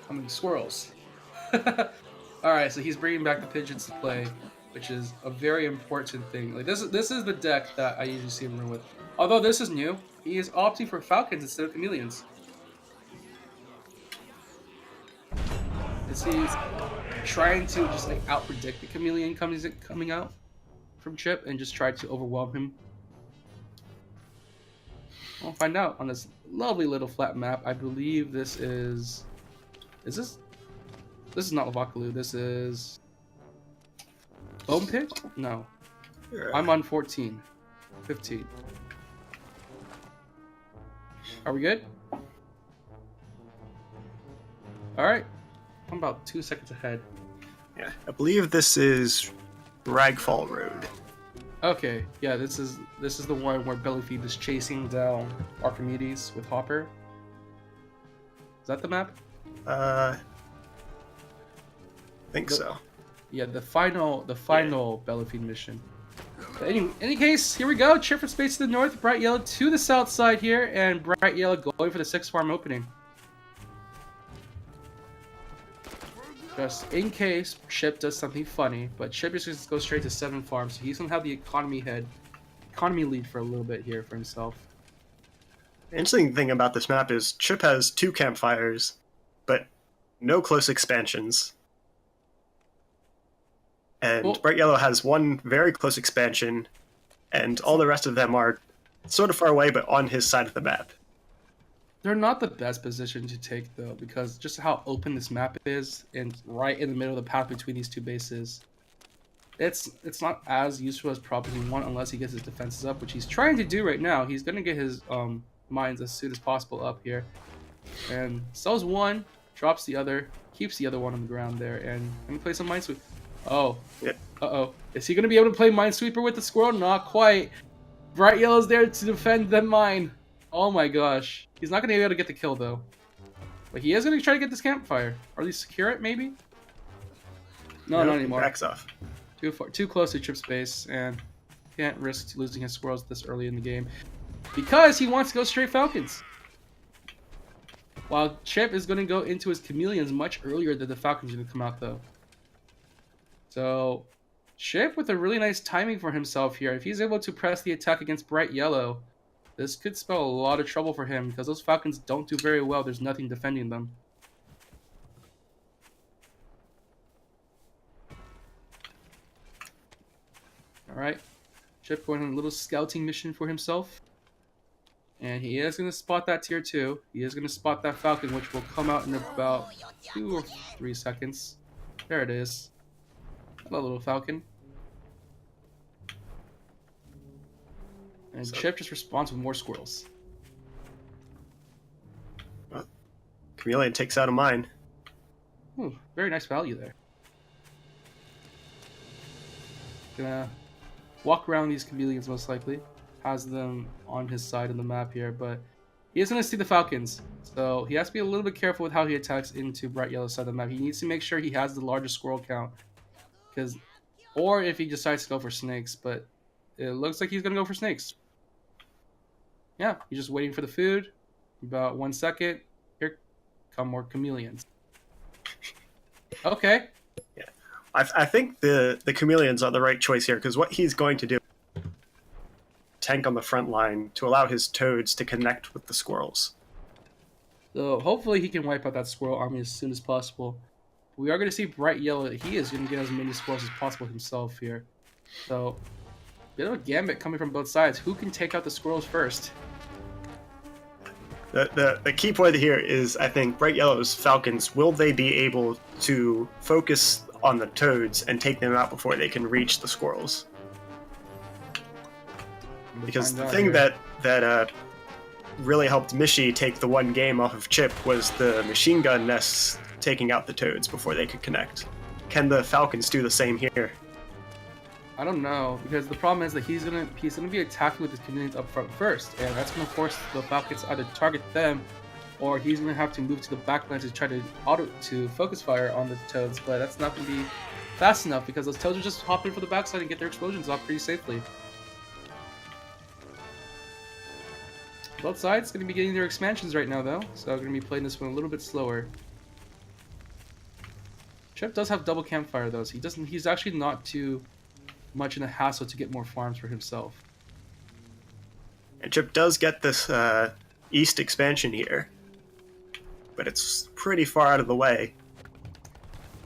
Coming squirrels. Alright, so he's bringing back the pigeons to play, which is a very important thing. Like this is the deck that I usually see him run with. Although this is new, he is opting for falcons instead of chameleons. As he's trying to just like out predict the chameleon coming out from Chip and just try to overwhelm him. We'll find out on this lovely little flat map. I believe this is. Is this? This is not Lavakaloo. This is. Bone Pit? No. I'm on 14. 15. Are we good? Alright. I'm about 2 seconds ahead. Yeah, I believe this is Ragfall Road. Okay, yeah, this is the one where Bellyfeed is chasing down Archimedes with Hopper. Is that the map? I think so. Yeah, the final Bellyfeed mission. But any case, here we go. ChipFromSpace to the north, BrightYellow to the south side here, and BrightYellow going for the 6 farm opening. Just in case Chip does something funny, but Chip is just go straight to 7 farms, so he's gonna have the economy lead for a little bit here for himself. The interesting thing about this map is Chip has 2 campfires, but no close expansions. And BrightYellow has 1 very close expansion, and all the rest of them are sort of far away, but on his side of the map. They're not the best position to take, though, because just how open this map is, and right in the middle of the path between these 2 bases, it's not as useful as probably one unless he gets his defenses up, which he's trying to do right now. He's going to get his mines as soon as possible up here. And sells 1, drops the other, keeps the other one on the ground there, and going to play some Minesweeper. Oh. Yeah. Uh-oh. Is he going to be able to play Minesweeper with the squirrel? Not quite. BrightYellow's there to defend the mine. Oh my gosh. He's not going to be able to get the kill, though. But he is going to try to get this campfire. Or at least secure it, maybe? No, not anymore. Backs off. Too close to ChipSpace, and can't risk losing his squirrels this early in the game. Because he wants to go straight Falcons. While Chip is going to go into his chameleons much earlier than the Falcons are going to come out, though. So, Chip with a really nice timing for himself here. If he's able to press the attack against BrightYellow, this could spell a lot of trouble for him because those Falcons don't do very well. There's nothing defending them. Alright. Chip going on a little scouting mission for himself. And he is going to spot that tier 2. He is going to spot that Falcon, which will come out in about 2 or 3 seconds. There it is. Hello, little Falcon. And Chip just responds with more squirrels. Well, Chameleon takes out a mine. Ooh, very nice value there. Gonna walk around these chameleons most likely. Has them on his side of the map here, but he is gonna see the Falcons. So he has to be a little bit careful with how he attacks into BrightYellow's side of the map. He needs to make sure he has the largest squirrel count. Or if he decides to go for snakes, but it looks like he's gonna go for snakes. Yeah, he's just waiting for the food. About 1 second. Here come more chameleons. Okay. Yeah, I think the chameleons are the right choice here, because what he's going to do is tank on the front line to allow his toads to connect with the squirrels. So hopefully he can wipe out that squirrel army as soon as possible. We are going to see BrightYellow. He is going to get as many squirrels as possible himself here. So, bit of a gambit coming from both sides. Who can take out the squirrels first? The key point here is, I think, BrightYellow's Falcons, will they be able to focus on the toads and take them out before they can reach the squirrels? Because the thing that really helped Mishi take the 1 game off of Chip was the machine gun nests taking out the toads before they could connect. Can the Falcons do the same here? I don't know, because the problem is that he's gonna be attacking with his chameleons up front first, and that's gonna force the Falcons to either target them, or he's gonna have to move to the back line to try to focus fire on the toads. But that's not gonna be fast enough because those toads will just hop in for the backside and get their explosions off pretty safely. Both sides gonna be getting their expansions right now, though, so I'm gonna be playing this one a little bit slower. Chip does have double campfire though, so he doesn't. He's actually not too much in a hassle to get more farms for himself. And Chip does get this east expansion here, but it's pretty far out of the way.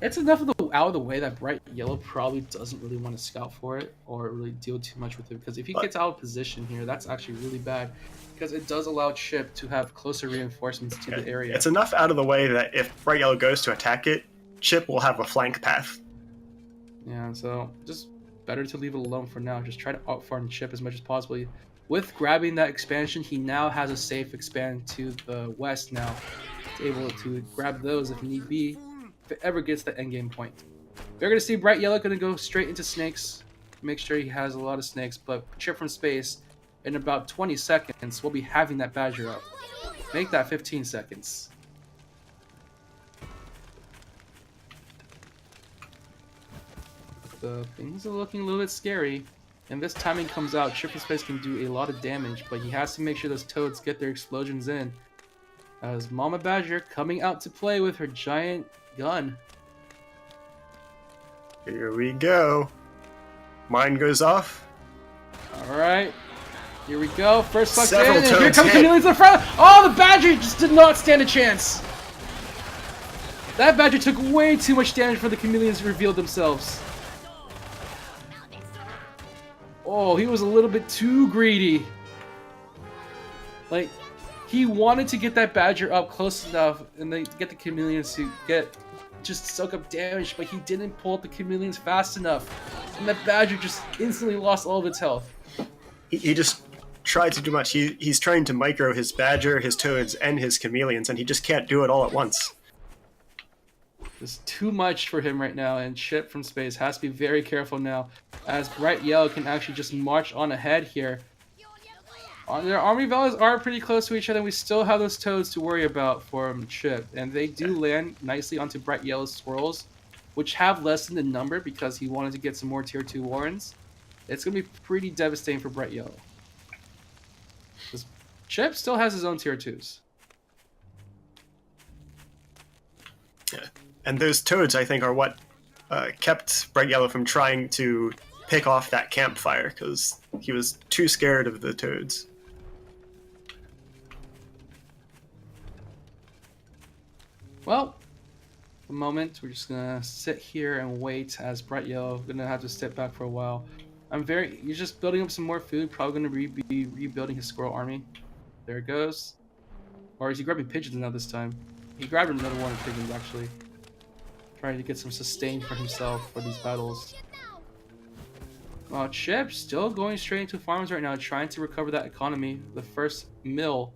It's enough out of the way that BrightYellow probably doesn't really want to scout for it or really deal too much with it, because if he gets out of position here, that's actually really bad, because it does allow Chip to have closer reinforcements to the area. It's enough out of the way that if BrightYellow goes to attack it, Chip will have a flank path. Yeah, so just better to leave it alone for now. Just try to outfarm Chip as much as possible. With grabbing that expansion, he now has a safe expand to the west now. He's able to grab those if need be, if it ever gets the endgame point. We're going to see BrightYellow going to go straight into snakes. Make sure he has a lot of snakes, but ChipFromSpace, in about 20 seconds, we'll be having that badger up. Make that 15 seconds. The things are looking a little bit scary. And this timing comes out, ChipFromSpace can do a lot of damage, but he has to make sure those toads get their explosions in. As Mama Badger coming out to play with her giant gun. Here we go. Mine goes off. Alright. Here we go. First sucked in, Several and here toads comes hit. Chameleons in front. Oh, the Badger just did not stand a chance. That Badger took way too much damage for the Chameleons revealed themselves. Oh, he was a little bit too greedy. Like, he wanted to get that Badger up close enough and then get the Chameleons to just soak up damage, but he didn't pull up the Chameleons fast enough. And that Badger just instantly lost all of its health. He just tried to do much. He's trying to micro his Badger, his Toads, and his Chameleons, and he just can't do it all at once. There's too much for him right now, and ChipFromSpace has to be very careful now, as BrightYellow can actually just march on ahead here. Their army values are pretty close to each other, and we still have those toads to worry about for Chip, and they do land nicely onto BrightYellow's swirls, which have lessened in number because he wanted to get some more tier 2 warrens. It's going to be pretty devastating for BrightYellow. Chip still has his own tier 2s. Yeah. And those toads, I think, are what kept BrightYellow from trying to pick off that campfire, because he was too scared of the toads. Well, for the moment, we're just gonna sit here and wait as BrightYellow gonna have to step back for a while. He's just building up some more food, probably gonna be rebuilding his squirrel army. There it goes. Or is he grabbing pigeons now this time? He grabbed another one of pigeons, actually. Trying to get some sustain for himself for these battles. Chip still going straight into farms right now, trying to recover that economy. The first mill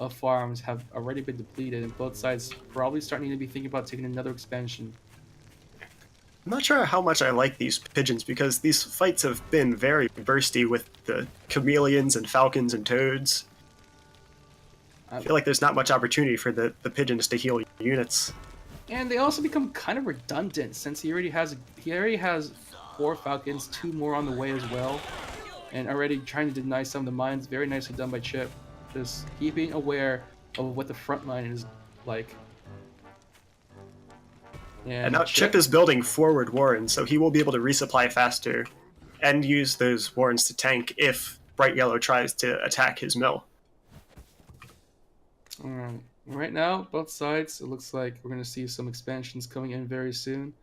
of farms have already been depleted, and both sides probably starting to be thinking about taking another expansion. I'm not sure how much I like these pigeons, because these fights have been very bursty with the chameleons and falcons and toads. I feel like there's not much opportunity for the pigeons to heal units. And they also become kind of redundant, since he already has 4 falcons, 2 more on the way as well, and already trying to deny some of the mines. Very nicely done by Chip, just keeping aware of what the front line is like. And now Chip is building forward warrens, so he will be able to resupply faster and use those warrens to tank if BrightYellow tries to attack his mill. Alright. Right now, both sides, it looks like we're going to see some expansions coming in very soon.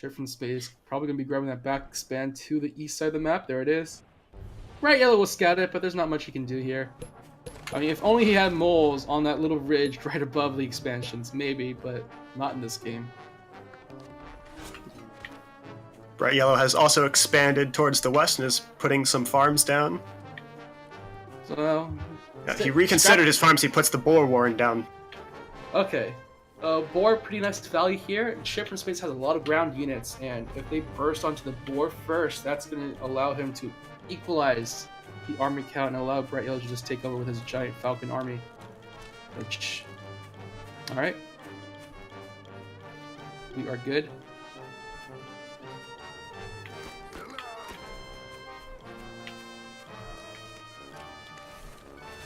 ChipFromSpace probably going to be grabbing that back expand to the east side of the map. There it is. BrightYellow will scout it, but there's not much he can do here. I mean, if only he had moles on that little ridge right above the expansions, maybe, but not in this game. BrightYellow has also expanded towards the west and is putting some farms down. So, He reconsidered his farms. He puts the boar warren down. Okay. Boar, pretty nice value here. ChipFromSpace has a lot of ground units, and if they burst onto the boar first, that's going to allow him to equalize the army count and allow BrightYellow to just take over with his giant falcon army. Which, alright. We are good.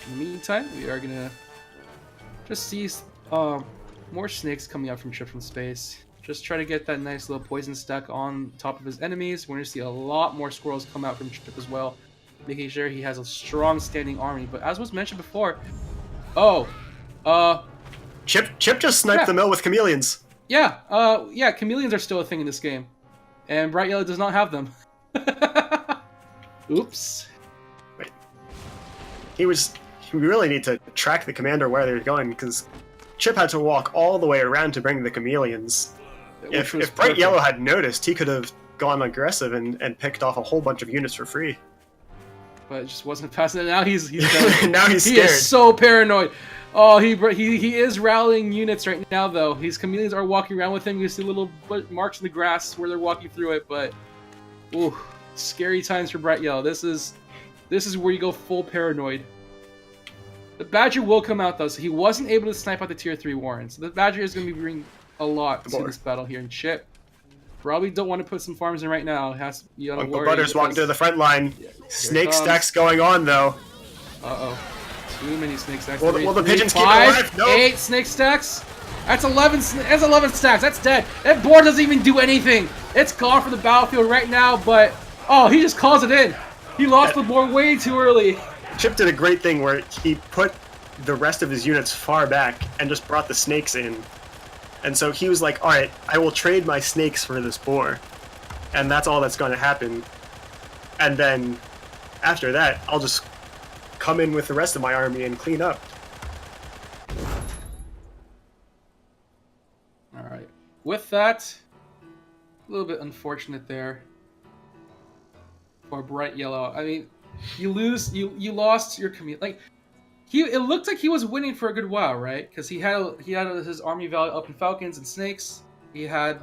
In the meantime, we are gonna just see more snakes coming out from ChipFromSpace, Just try to get that nice little poison stack on top of his enemies. We're going to see a lot more squirrels come out from Chip as well, making sure he has a strong standing army. But as was mentioned before, Chip just sniped the mill with chameleons. Yeah, chameleons are still a thing in this game, and BrightYellow does not have them. Oops. Wait. We really need to track the commander where they're going, because Chip had to walk all the way around to bring the chameleons. If BrightYellow had noticed, he could have gone aggressive and picked off a whole bunch of units for free. But it just wasn't fast enough. Now he's done. Now he's scared. He is so paranoid. Oh, he is rallying units right now, though. His chameleons are walking around with him. You see little marks in the grass where they're walking through it, but ooh, scary times for BrightYellow. This is where you go full paranoid. The Badger will come out, though, so he wasn't able to snipe out the tier 3 Warren. So the Badger is going to be bringing a lot to this battle here in Chip. Probably don't want to put some farms in right now. It has to be on Uncle Butter's walking to the front line. Yeah, snake stacks going on, though. Uh-oh. Too many snake stacks. Will the pigeons keep it alive? Nope. 8 snake stacks? That's 11 stacks. That's dead. That board doesn't even do anything. It's gone from the battlefield right now, but... Oh, he just calls it in. He lost the board way too early. Chip did a great thing where he put the rest of his units far back and just brought the snakes in. And so he was like, alright, I will trade my snakes for this boar. And that's all that's going to happen. And then, after that, I'll just come in with the rest of my army and clean up. Alright. With that, a little bit unfortunate there for BrightYellow. I mean, you lost your community. Like, it looked like he was winning for a good while, right? Because he had his army value up in falcons and snakes. He had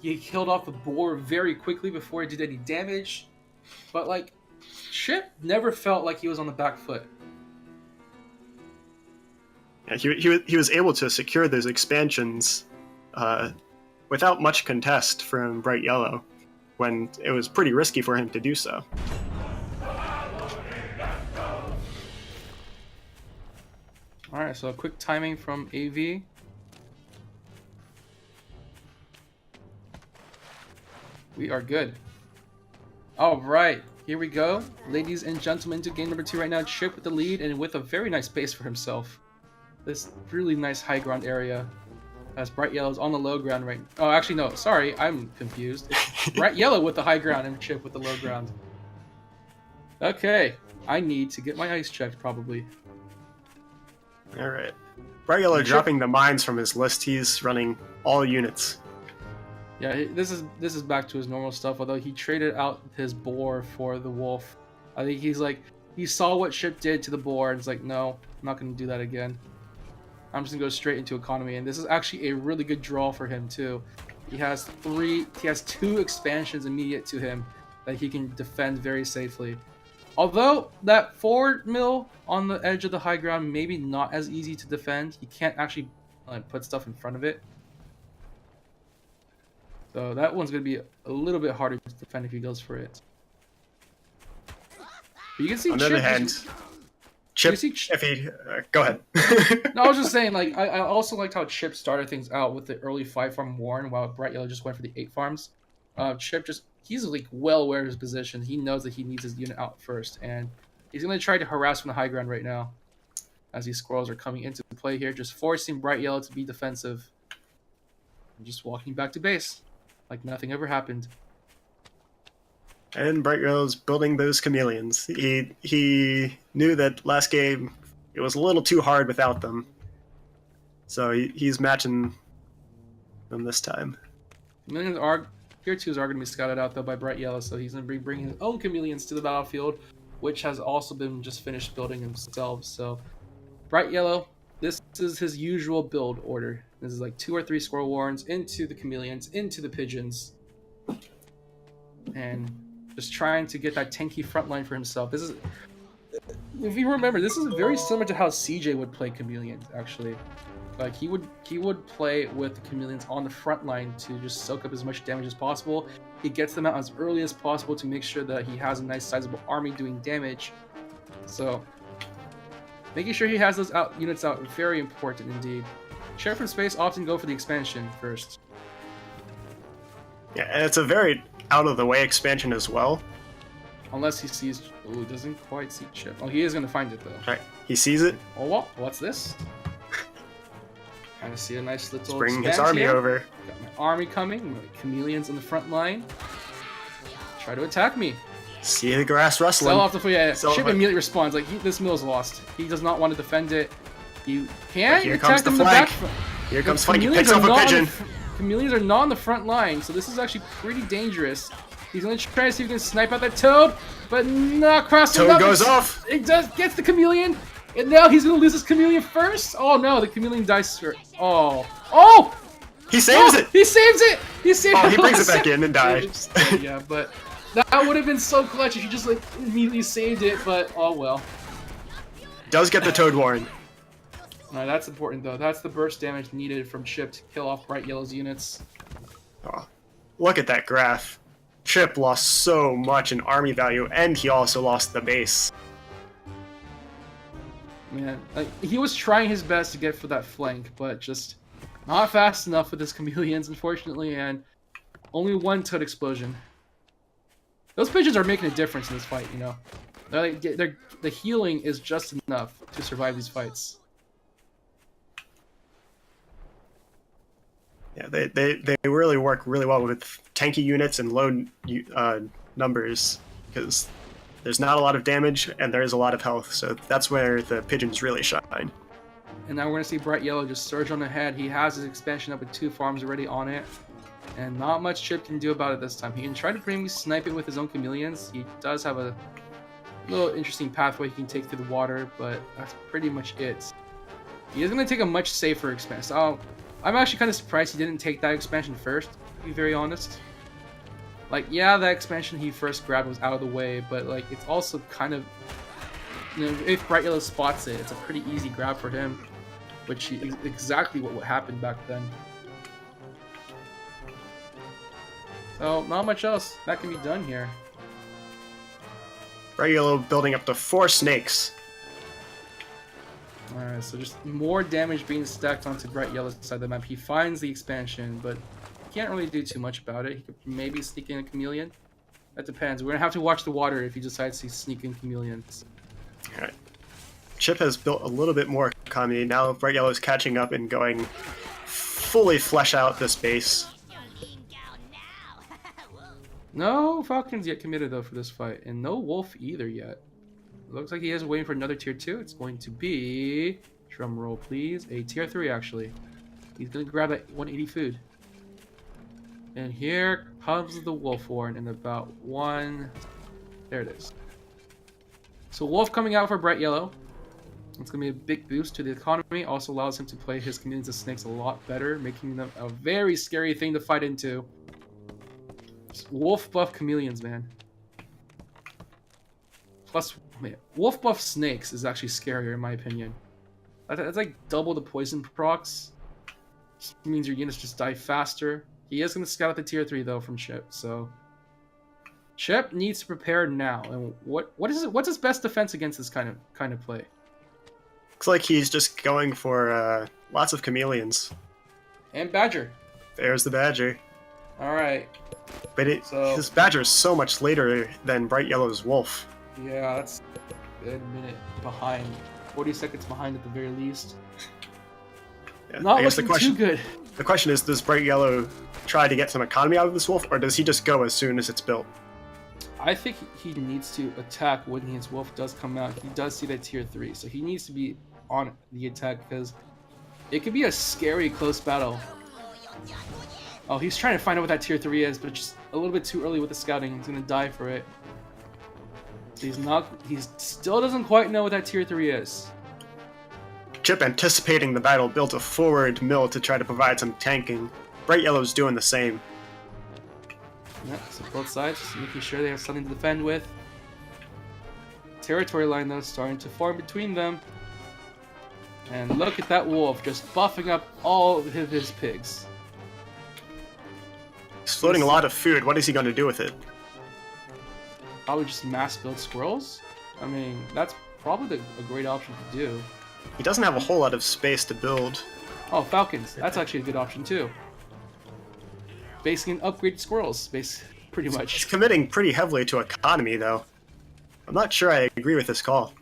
he killed off the boar very quickly before he did any damage. But like, Chip never felt like he was on the back foot. Yeah, he was able to secure those expansions without much contest from BrightYellow, when it was pretty risky for him to do so. Alright, so a quick timing from AV. We are good. Alright, here we go. Ladies and gentlemen, to game number 2 right now. Chip with the lead and with a very nice base for himself. This really nice high ground area. As BrightYellow is on the low ground right now. Oh, actually no, sorry, I'm confused. BrightYellow with the high ground and Chip with the low ground. Okay, I need to get my ice checked probably. Alright. BrightYellow dropping the mines from his list. He's running all units. Yeah, this is back to his normal stuff, although he traded out his boar for the wolf. I think he's like, he saw what Chip did to the boar and it's like, no, I'm not going to do that again. I'm just going to go straight into economy, and this is actually a really good draw for him too. He has 2 expansions immediate to him that he can defend very safely. Although that forward mill on the edge of the high ground maybe not as easy to defend. He can't actually put stuff in front of it. So that one's going to be a little bit harder to defend if he goes for it. But you can see on the other hand, Chip, if he... go ahead. No, I was just saying, like, I also liked how Chip started things out with the early 5-farm Warren, while BrightYellow just went for the 8 farms. Chip he's like well aware of his position. He knows that he needs his unit out first, and he's going to try to harass from the high ground right now. As these squirrels are coming into play here, just forcing BrightYellow to be defensive. And just walking back to base, like nothing ever happened. And BrightYellow's building those chameleons. He knew that last game it was a little too hard without them. So he's matching them this time. Chameleons tier 2s are going to be scouted out though by BrightYellow, so he's going to be bringing his own chameleons to the battlefield, which has also been just finished building himself. So BrightYellow, this is his usual build order. This is like 2 or 3 squirrel warrens into the chameleons, into the pigeons, and just trying to get that tanky front line for himself. This is, if you remember, this is very similar to how CJ would play chameleons, actually. Like, he would play with the chameleons on the front line to just soak up as much damage as possible. He gets them out as early as possible to make sure that he has a nice sizable army doing damage. So making sure he has those units out, very important indeed. ChipFromSpace often go for the expansion first. Yeah, and it's a very out-of-the-way expansion as well. Unless he sees... Ooh, doesn't quite see Chip. Oh, he is going to find it, though. Alright, he sees it. Oh, what? What's this? Kind of see a nice little Bringing his army here. over. Got my army coming. My chameleons on the front line. Try to attack me. See the grass rustling. Sell off the... Yeah, Sell Chip off. immediately responds. Like, this mill's lost. He does not want to defend it. You can't Here attack comes the him in the flank. back. Here comes The Flank. He chameleons picks are off a not on pigeon. the chameleons are not on the front line, so this is actually pretty dangerous. He's gonna try to see if he can snipe out that toad, but not crossing Toad up. goes off. It does gets the chameleon, and now he's gonna lose his chameleon first. Oh no, the chameleon dies first. Oh, He saves it. He saves it. He saves it. Oh, he brings it back in and dies. Yeah, but that would have been so clutch if you just like immediately saved it. But oh well. Does get the Toad Warren. Alright, that's important though. That's the burst damage needed from Chip to kill off BrightYellow's units. Oh, look at that graph. Chip lost so much in army value, and he also lost the base. Man, like he was trying his best to get for that flank, but just not fast enough with his chameleons, unfortunately, and only one toad explosion. Those pigeons are making a difference in this fight, you know. The healing is just enough to survive these fights. Yeah, they really work really well with tanky units and low numbers, because there's not a lot of damage and there is a lot of health, so that's where the pigeons really shine. And now we're going to see BrightYellow just surge on ahead. He has his expansion up with 2 farms already on it, and not much Chip can do about it this time. He can try to maybe snipe it with his own chameleons. He does have a little interesting pathway he can take through the water, but that's pretty much it. He is going to take a much safer expansion. Oh, I'm actually kind of surprised he didn't take that expansion first, to be very honest. Like, yeah, that expansion he first grabbed was out of the way, but like it's also kind of, you know, if BrightYellow spots it, it's a pretty easy grab for him, which is exactly what happened back then. So, not much else that can be done here. BrightYellow building up to 4 snakes. Alright, so just more damage being stacked onto BrightYellow's side of the map. He finds the expansion, but he can't really do too much about it. He could maybe sneak in a chameleon. That depends. We're gonna have to watch the water if he decides to sneak in chameleons. Alright. Chip has built a little bit more economy. Now BrightYellow is catching up and going fully flesh out this base. No Falcons yet committed though for this fight, and no Wolf either yet. It looks like he is waiting for another tier 2. It's going to be, drum roll please, a tier 3 actually. He's gonna grab that 180 food. And here comes the Wolf Warren in about one. There it is. So Wolf coming out for BrightYellow. It's gonna be a big boost to the economy. Also allows him to play his chameleons and snakes a lot better, making them a very scary thing to fight into. Wolf buff chameleons, man. Plus, man, wolf buff snakes is actually scarier in my opinion. That's like double the poison procs. Just means your units just die faster. He is going to scout out the tier 3 though from Chip, so Chip needs to prepare now. And what's his best defense against this kind of play? Looks like he's just going for lots of chameleons. And Badger. There's the Badger. All right. But his Badger is so much later than BrightYellow's Wolf. Yeah, that's a good minute behind. 40 seconds behind at the very least. Yeah, Not I guess looking too good. The question is, does BrightYellow try to get some economy out of this Wolf, or does he just go as soon as it's built? I think he needs to attack when his Wolf does come out. He does see that tier 3, so he needs to be on the attack because it could be a scary close battle. Oh, he's trying to find out what that tier 3 is, but it's just a little bit too early with the scouting. He's gonna die for it. So he still doesn't quite know what that tier 3 is. Chip, anticipating the battle, built a forward mill to try to provide some tanking. BrightYellow's doing the same. Yeah, so both sides just making sure they have something to defend with. Territory line though starting to form between them. And look at that Wolf just buffing up all of his pigs. He's floating a lot of food. What is he going to do with it? Probably just mass build squirrels. I mean, that's probably a great option to do. He doesn't have a whole lot of space to build. Oh, falcons. That's actually a good option too. Basically, an upgraded squirrels, pretty He's much. committing pretty heavily to economy, though. I'm not sure I agree with this call.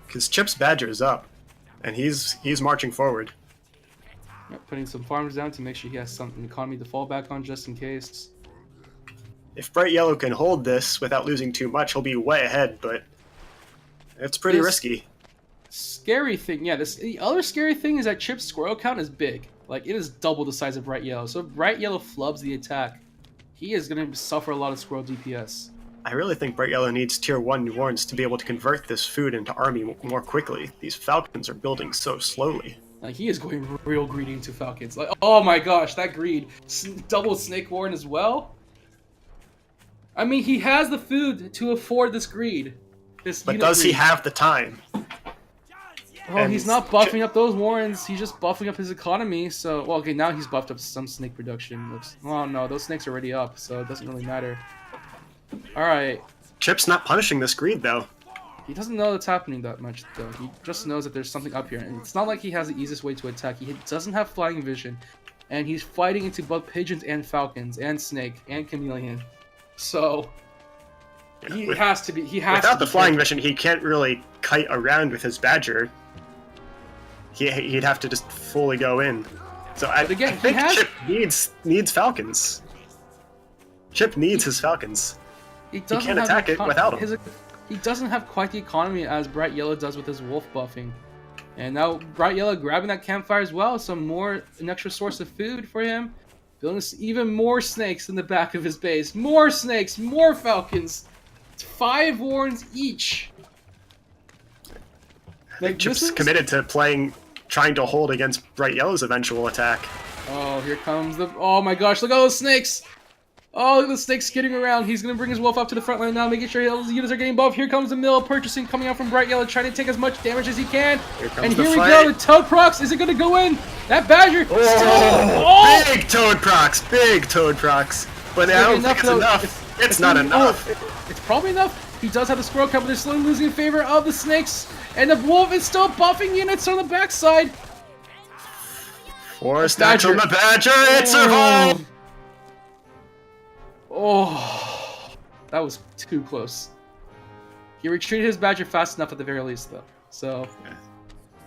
Because Chip's Badger is up, and he's marching forward. Yep, putting some farmers down to make sure he has some economy to fall back on just in case. If BrightYellow can hold this without losing too much, he'll be way ahead, but it's pretty risky. Scary thing, yeah. The other scary thing is that Chip's squirrel count is big. Like, it is double the size of BrightYellow. So if BrightYellow flubs the attack, he is going to suffer a lot of squirrel DPS. I really think BrightYellow needs tier 1 warns to be able to convert this food into army more quickly. These falcons are building so slowly. Like, he is going real greedy into falcons. Like, oh my gosh, that greed. Double snake warren as well? I mean, he has the food to afford this greed. But does he have the time? Oh, he's not buffing up those warrens. He's just buffing up his economy. So, well, okay, now he's buffed up some snake production. Oh no, those snakes are already up, so it doesn't really matter. All right. Chip's not punishing this greed, though. He doesn't know that's happening that much, though. He just knows that there's something up here, and it's not like he has the easiest way to attack. He doesn't have flying vision, and he's fighting into both pigeons and falcons and snake and chameleon. So he has to be. Without the flying vision, he can't really kite around with his badger. He'd have to just fully go in. So I think Chip needs falcons. Chip needs his falcons. He can't attack it without them. He doesn't have quite the economy as BrightYellow does with his wolf buffing. And now BrightYellow grabbing that campfire as well, so an extra source of food for him. Building even more snakes in the back of his base. More snakes, more falcons. 5 warrens each. I think Chip's committed to trying to hold against BrightYellow's eventual attack. Oh, here comes oh my gosh, look at all those snakes! Oh, look at the snakes skidding around. He's gonna bring his wolf up to the front line now, making sure his units are getting buffed. Here comes the mill purchasing coming out from BrightYellow, trying to take as much damage as he can. And here we go, the Toad Procs. Is it gonna go in? That Badger Big Toad Procs! Big Toad Procs! But I don't think it's enough. It's not enough. It's probably enough. He does have the squirrel count, but they're slowly losing in favor of the snakes. And the wolf is still buffing units on the backside. Force snatch on the Badger, it survived! Oh, that was too close. He retreated his Badger fast enough at the very least, though. So,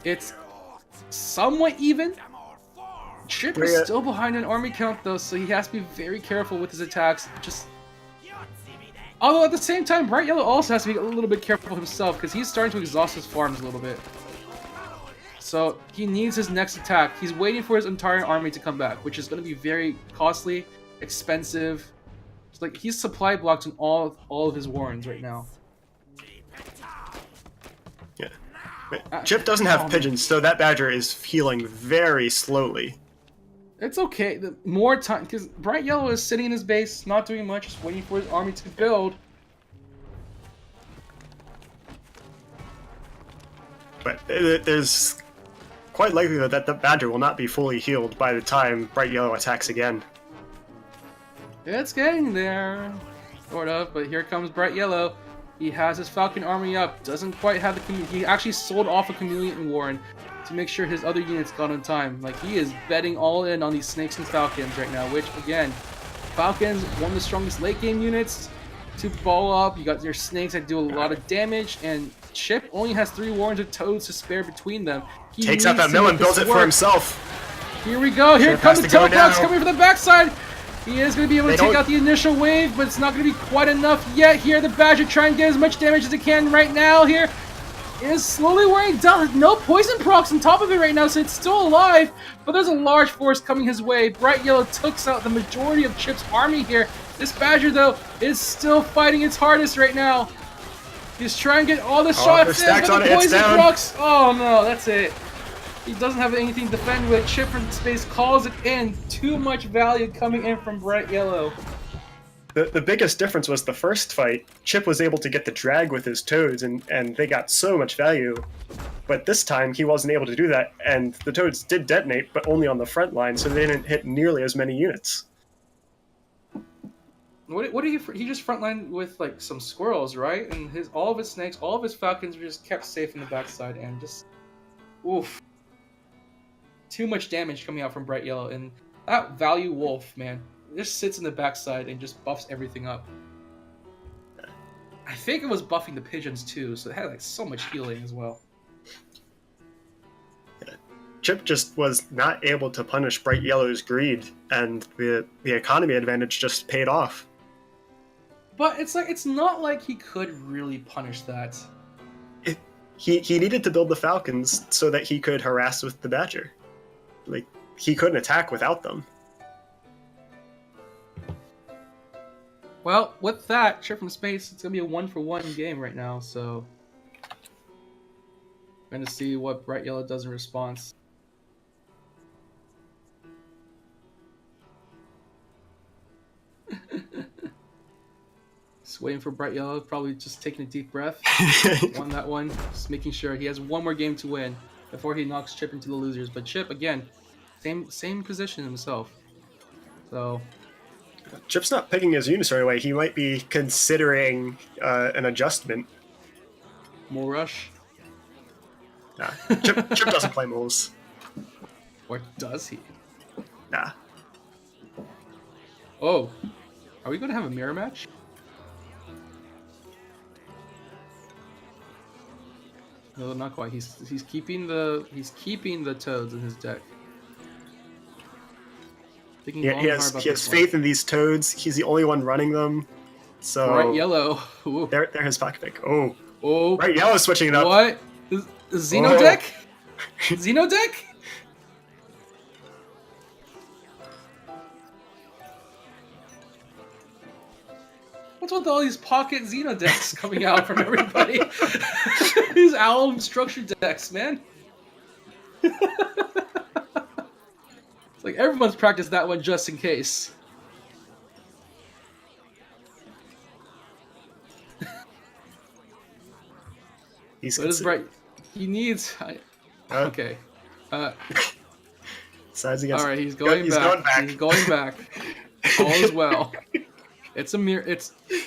it's somewhat even. Chip is still behind in army count, though, so he has to be very careful with his attacks. Although at the same time, BrightYellow also has to be a little bit careful himself, because he's starting to exhaust his farms a little bit. So, he needs his next attack. He's waiting for his entire army to come back, which is going to be very costly, expensive. Like, he's supply blocked in all of his warrens right now. Yeah. Chip doesn't have pigeons, so that Badger is healing very slowly. It's okay. More time, because BrightYellow is sitting in his base, not doing much, just waiting for his army to build. But there's quite likely that the Badger will not be fully healed by the time BrightYellow attacks again. It's getting there, sort of, but here comes BrightYellow. He has his Falcon army up, doesn't quite have the he actually sold off a Chameleon Warren to make sure his other units got on time. Like, he is betting all in on these Snakes and Falcons right now, which, again, Falcons, one of the strongest late game units to follow up. You got your Snakes that do a lot of damage, and Chip only has 3 Warrens of Toads to spare between them. He takes out that mill and builds it for himself. Here we go, here comes the Toad Procs coming from the backside. He is going to be able to take out the initial wave, but it's not going to be quite enough yet. Here, the Badger trying to get as much damage as it can right now. Here is slowly wearing down. No poison procs on top of it right now, so it's still alive. But there's a large force coming his way. BrightYellow took out the majority of Chip's army here. This Badger, though, is still fighting its hardest right now. He's trying to get all the shots in, but the poison procs. Oh no, that's it. He doesn't have anything to defend with. ChipFromSpace calls it in. Too much value coming in from BrightYellow. The biggest difference was the first fight. Chip was able to get the drag with his Toads, and they got so much value. But this time, he wasn't able to do that, and the Toads did detonate, but only on the front line, so they didn't hit nearly as many units. What did he just frontlined with, like, some squirrels, right? And all of his Snakes, all of his Falcons were just kept safe in the backside, and just... oof. too much damage coming out from BrightYellow, and that value wolf, man, just sits in the backside and just buffs everything up. I think it was buffing the pigeons too, so it had like so much healing as well. Chip just was not able to punish BrightYellow's greed, and the economy advantage just paid off. But it's not like he could really punish that. He needed to build the Falcons so that he could harass with the Badger. Like, he couldn't attack without them. Well, with that, ChipFromSpace, it's gonna be a 1-for-1 game right now, so we're gonna see what BrightYellow does in response. Just waiting for BrightYellow, probably just taking a deep breath. Won that one, just making sure he has one more game to win before he knocks Chip into the losers. But Chip, again, same position himself. So Chip's not picking his units right away. He might be considering an adjustment. Mole rush? Nah, Chip doesn't play moles. Or does he? Nah. Oh, are we going to have a mirror match? No, not quite. He's keeping the toads in his deck. Yeah, he has faith in these toads. He's the only one running them. So BrightYellow. Ooh. They're his pocket pick. Oh, Oh, BrightYellow switching it up. What? Xeno deck? Xeno deck? What's with all these pocket Xeno decks coming out from everybody? These owl structure decks, man. It's like everyone's practiced that one just in case. What is Bright? He needs. Okay. Sides against. All right, he's going back. He's going back. All is well. It's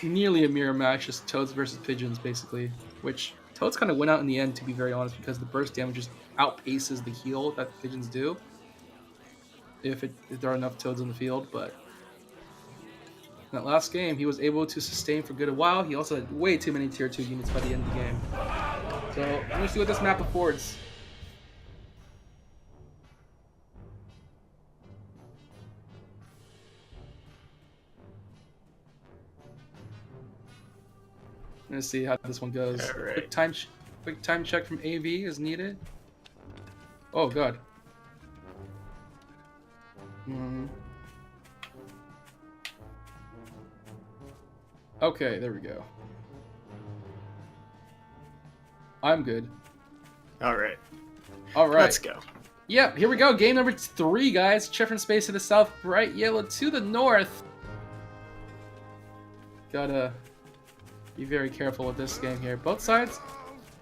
nearly a mirror match, just toads versus pigeons, basically. Which toads kind of went out in the end, to be very honest, because the burst damage just outpaces the heal that the pigeons do. If there are enough toads in the field, but in that last game, he was able to sustain for good a while. He also had way too many tier 2 units by the end of the game. So I'm gonna see what this map affords. I'm gonna see how this one goes. Right. Quick time check from AV is needed. Oh god. Okay, there we go. I'm good. All right. Let's go. Yep, here we go. Game number 3, guys. ChipFromSpace to the south, BrightYellow to the north. Gotta be very careful with this game here. Both sides,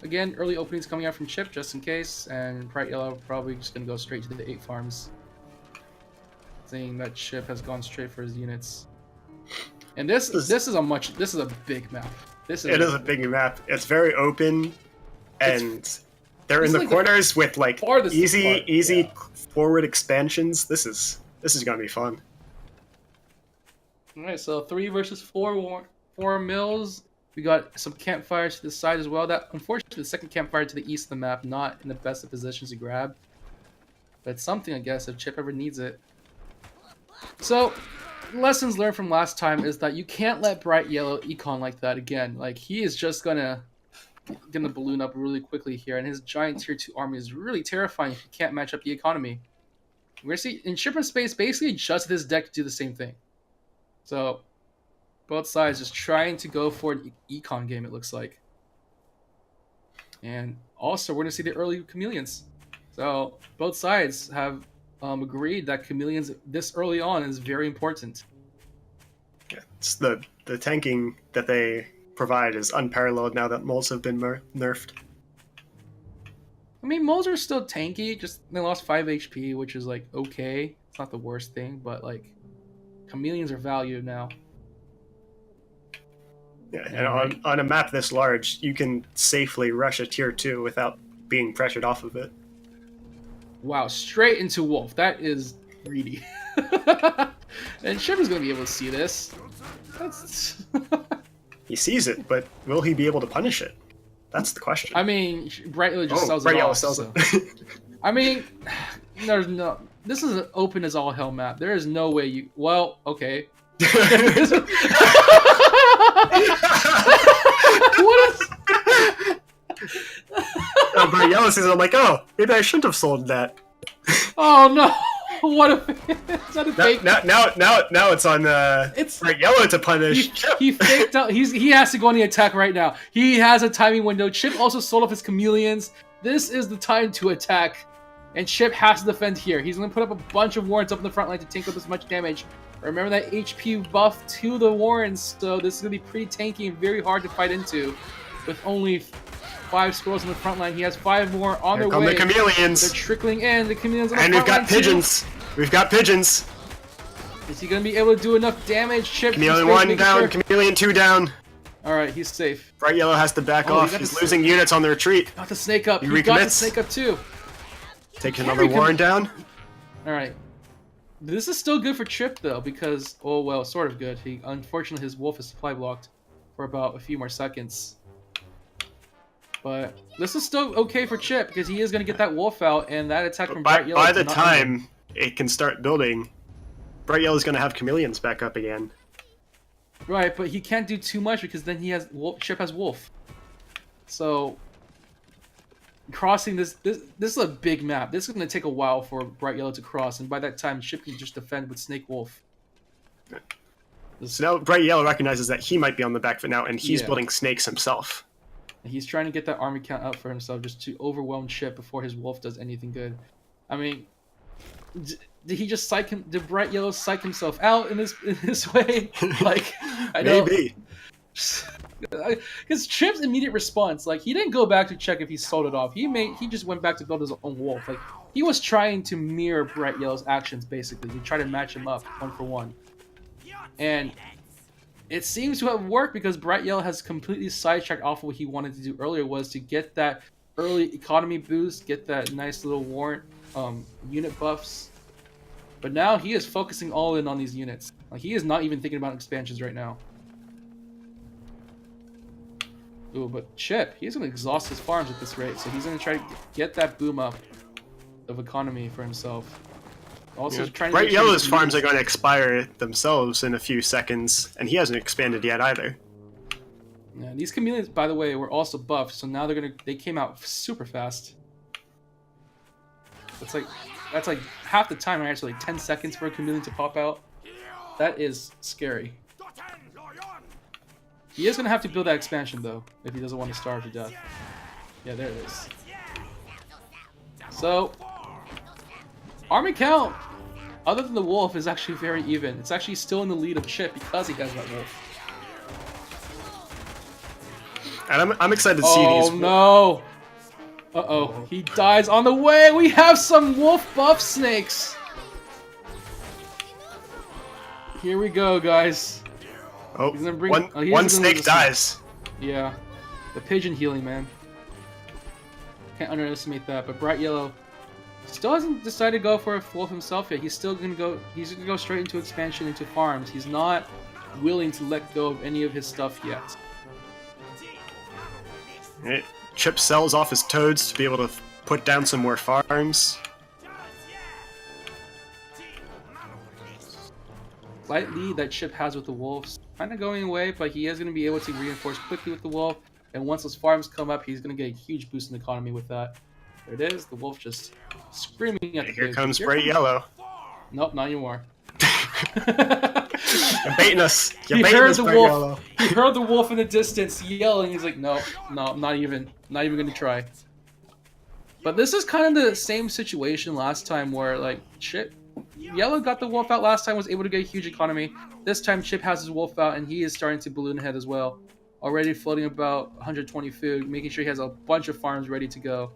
again, early openings coming out from Chip just in case, and BrightYellow probably just gonna go straight to the 8 farms. Seeing that Chip has gone straight for his units. And this is a big map. It is a big map. It's very open, and they're in the corners with like easy forward expansions. This is gonna be fun. All right, so 3 versus 4 mills. We got some campfires to the side as well. That unfortunately the second campfire to the east of the map, not in the best of positions to grab. But it's something, I guess, if Chip ever needs it. So, lessons learned from last time is that you can't let BrightYellow econ like that again. Like, he is just gonna balloon up really quickly here, and his giant tier 2 army is really terrifying if you can't match up the economy. We're gonna see in ChipFromSpace basically adjusted his deck to do the same thing. So both sides just trying to go for an econ game, it looks like. And also we're gonna see the early chameleons. So both sides have agreed that chameleons this early on is very important. Yeah, it's the tanking that they provide is unparalleled now that moles have been nerfed. I mean, moles are still tanky, just they lost 5 HP, which is like okay. It's not the worst thing, but like chameleons are valued now. Yeah, and on a map this large, you can safely rush a tier 2 without being pressured off of it. Wow, straight into Wolf. That is greedy. And Chip is going to be able to see this. That's... He sees it, but will he be able to punish it? That's the question. I mean, BrightYellow just sells it off. Sells so. it. I mean, there's no... This is an open as all hell map. There is no way you... Well, okay. What is... BrightYellow says, I'm like, oh, maybe I shouldn't have sold that. Oh no! What a... Is that a fake? Now it's on BrightYellow to punish. He faked out. He has to go on the attack right now. He has a timing window. Chip also sold off his chameleons. This is the time to attack. And Chip has to defend here. He's going to put up a bunch of warrants up in the front line to tank up as much damage. Remember that HP buff to the warrants, so this is going to be pretty tanky and very hard to fight into. With only 5 squirrels in the front line, he has 5 more on their way. Here come the chameleons. They're trickling in. The chameleons on the and front line. And we've got pigeons. We've got pigeons. Is he going to be able to do enough damage? Chip. Chameleon 1 down. Chameleon 2 down. Alright, he's safe. BrightYellow has to back off. He's losing units on the retreat. Got the snake up. He got the snake up too. Takes another warren down. Alright. This is still good for Chip though, because, oh well, sort of good. Unfortunately, his wolf is supply blocked for about a few more seconds. But this is still okay for Chip, because he is going to get that wolf out, and that attack from BrightYellow. By the time it can start building, BrightYellow is going to have chameleons back up again. Right, but he can't do too much, because then he has Chip has wolf. So crossing this is a big map. This is going to take a while for BrightYellow to cross, and by that time Chip can just defend with Snake Wolf. So now BrightYellow recognizes that he might be on the back foot now, and he's building snakes himself. And he's trying to get that army count up for himself just to overwhelm Chip before his wolf does anything good. I mean, did he just psych him? Did BrightYellow psych himself out in this way? Like, I know. Maybe. Because Chip's immediate response, like, he didn't go back to check if he sold it off. He just went back to build his own wolf. Like, he was trying to mirror BrightYellow's actions, basically, to try to match him up 1 for 1. And it seems to have worked, because BrightYellow has completely sidetracked off of what he wanted to do earlier, was to get that early economy boost, get that nice little warrant unit buffs. But now he is focusing all in on these units. Like, he is not even thinking about expansions right now. Ooh, but Chip, he's going to exhaust his farms at this rate, so he's going to try to get that boom up of economy for himself. Also, trying to BrightYellow's farms are going to expire themselves in a few seconds, and he hasn't expanded yet either. Yeah, these chameleons, by the way, were also buffed, so now they came out super fast. That's like half the time, actually, like 10 seconds for a chameleon to pop out. That is scary. He is going to have to build that expansion, though, if he doesn't want to starve to death. Yeah, there it is. So, army count, other than the wolf, is actually very even. It's actually still in the lead of Chip because he has that wolf. And I'm excited to see these. Oh, no! Uh-oh, he dies on the way! We have some wolf buff snakes! Here we go, guys. Oh, one snake dies. Yeah. The pigeon healing, man. Can't underestimate that. But BrightYellow still hasn't decided to go for a wolf himself yet. He's still gonna go. He's gonna go straight into expansion, into farms. He's not willing to let go of any of his stuff yet. Chip sells off his toads to be able to put down some more farms. Slight lead that Chip has with the wolves, kind of going away, but he is going to be able to reinforce quickly with the wolf. And once those farms come up, he's going to get a huge boost in the economy with that. There it is. The wolf just screaming at the Here comes BrightYellow. Nope, not anymore. You're baiting us. You're baiting us, BrightYellow. He heard the wolf in the distance yelling. He's like, no, I'm not even going to try. But this is kind of the same situation last time where, like, Yellow got the wolf out last time, was able to get a huge economy. This time Chip has his wolf out, and he is starting to balloon ahead as well. Already floating about 120 food, making sure he has a bunch of farms ready to go.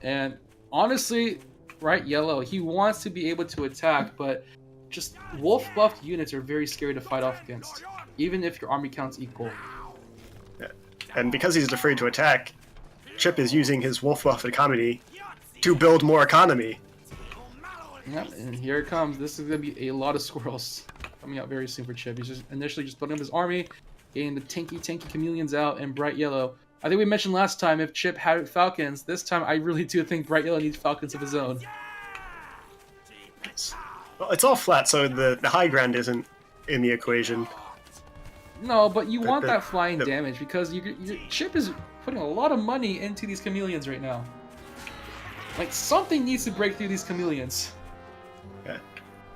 And honestly, BrightYellow, he wants to be able to attack, but just wolf buffed units are very scary to fight off against, even if your army count's equal. And because he's afraid to attack, Chip is using his wolf buff economy to build more economy. Yep, and here it comes. This is going to be a lot of squirrels coming out very soon for Chip. He's just initially just building up his army, getting the tanky chameleons out, and BrightYellow. I think we mentioned last time if Chip had falcons. This time I really do think BrightYellow needs falcons of his own. Well, it's all flat, so the high ground isn't in the equation. No, but you want that flying damage because your Chip is putting a lot of money into these chameleons right now. Like, something needs to break through these chameleons. Yeah.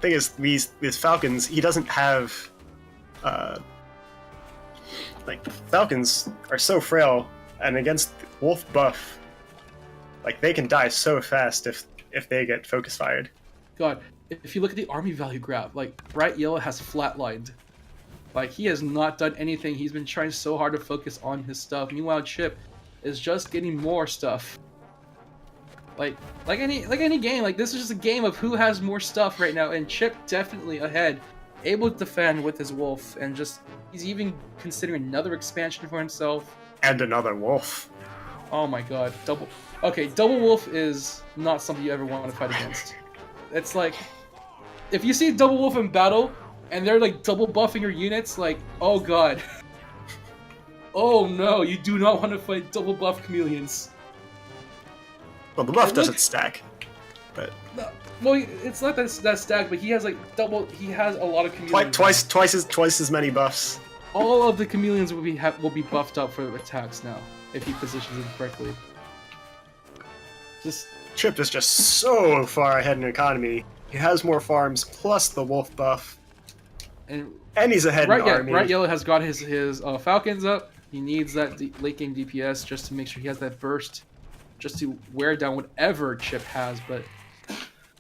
Thing is, these falcons, he doesn't have... like, falcons are so frail, and against wolf buff, like, they can die so fast if they get focus fired. God, if you look at the army value graph, like, BrightYellow has flatlined. Like, he has not done anything. He's been trying so hard to focus on his stuff. Meanwhile, Chip is just getting more stuff. Like any game, like, this is just a game of who has more stuff right now, and Chip definitely ahead, able to defend with his wolf, and just, he's even considering another expansion for himself. And another wolf. Oh my god, double wolf is not something you ever want to fight against. It's like, if you see double wolf in battle, and they're like double buffing your units, like, oh god. Oh no, you do not want to fight double buff chameleons. Well, the buff doesn't stack, but... No, well, it's not that stack, but he has like he has a lot of chameleons. Twice as many buffs. All of the chameleons will be buffed up for attacks now, if he positions them correctly. Chip is just so far ahead in economy. He has more farms, plus the wolf buff. And he's ahead in army. BrightYellow has got his falcons up. He needs that late game DPS just to make sure he has that burst, just to wear down whatever Chip has. But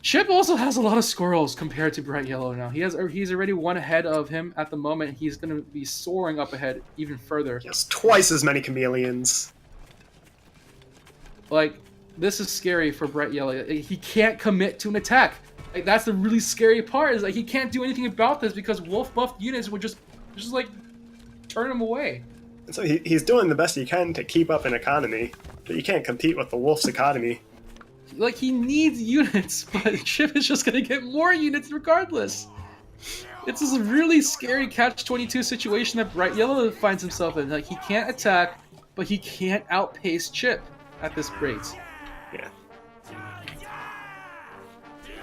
Chip also has a lot of squirrels compared to BrightYellow now. He's already one ahead of him at the moment. He's going to be soaring up ahead even further. He has twice as many chameleons. Like, this is scary for BrightYellow. He can't commit to an attack. Like, that's the really scary part, is like he can't do anything about this because wolf buffed units would just like turn him away. And so he's doing the best he can to keep up an economy, but you can't compete with the wolf's economy. Like, he needs units, but Chip is just gonna get more units regardless. It's this really scary catch-22 situation that BrightYellow finds himself in. Like, he can't attack, but he can't outpace Chip at this rate. Yeah.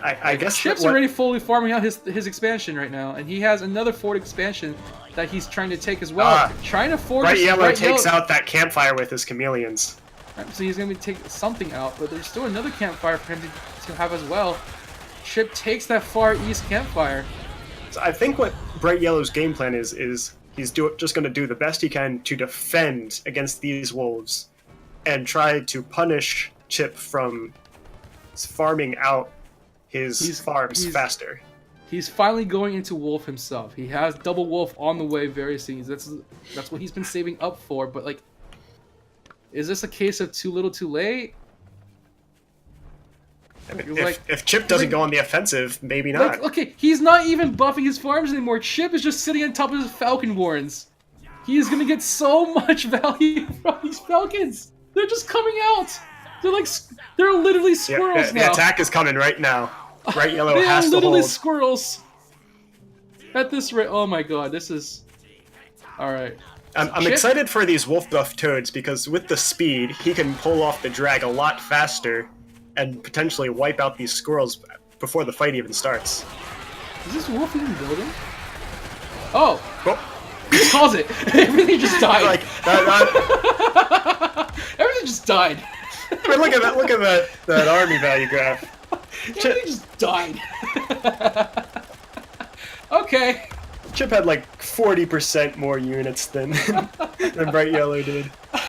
I guess Chip's already fully farming out his expansion right now, and he has another fort expansion that he's trying to take as well. Trying to force BrightYellow takes out that campfire with his chameleons. Right, so he's going to take something out, but there's still another campfire for him to have as well. Chip takes that far east campfire. So I think what BrightYellow's game plan is he's just going to do the best he can to defend against these wolves and try to punish Chip from farming out his farms faster. He's finally going into wolf himself. He has double wolf on the way very soon. That's what he's been saving up for, but like, is this a case of too little too late? I mean, if Chip doesn't go on the offensive, maybe not. Like, okay, he's not even buffing his farms anymore. Chip is just sitting on top of his falcon warrens. He is gonna get so much value from these falcons. They're just coming out. They're literally squirrels now. The attack is coming right now. BrightYellow they has are to literally hold. Squirrels. At this rate, oh my god, this is... Alright. I'm excited for these wolf buff toads because with the speed, he can pull off the drag a lot faster and potentially wipe out these squirrels before the fight even starts. Is this wolf even building? Oh! He calls it! Everything just died! Like, Everything just died! I mean, look at that army value graph. Everything just died. Okay. Chip had like 40% more units than BrightYellow did.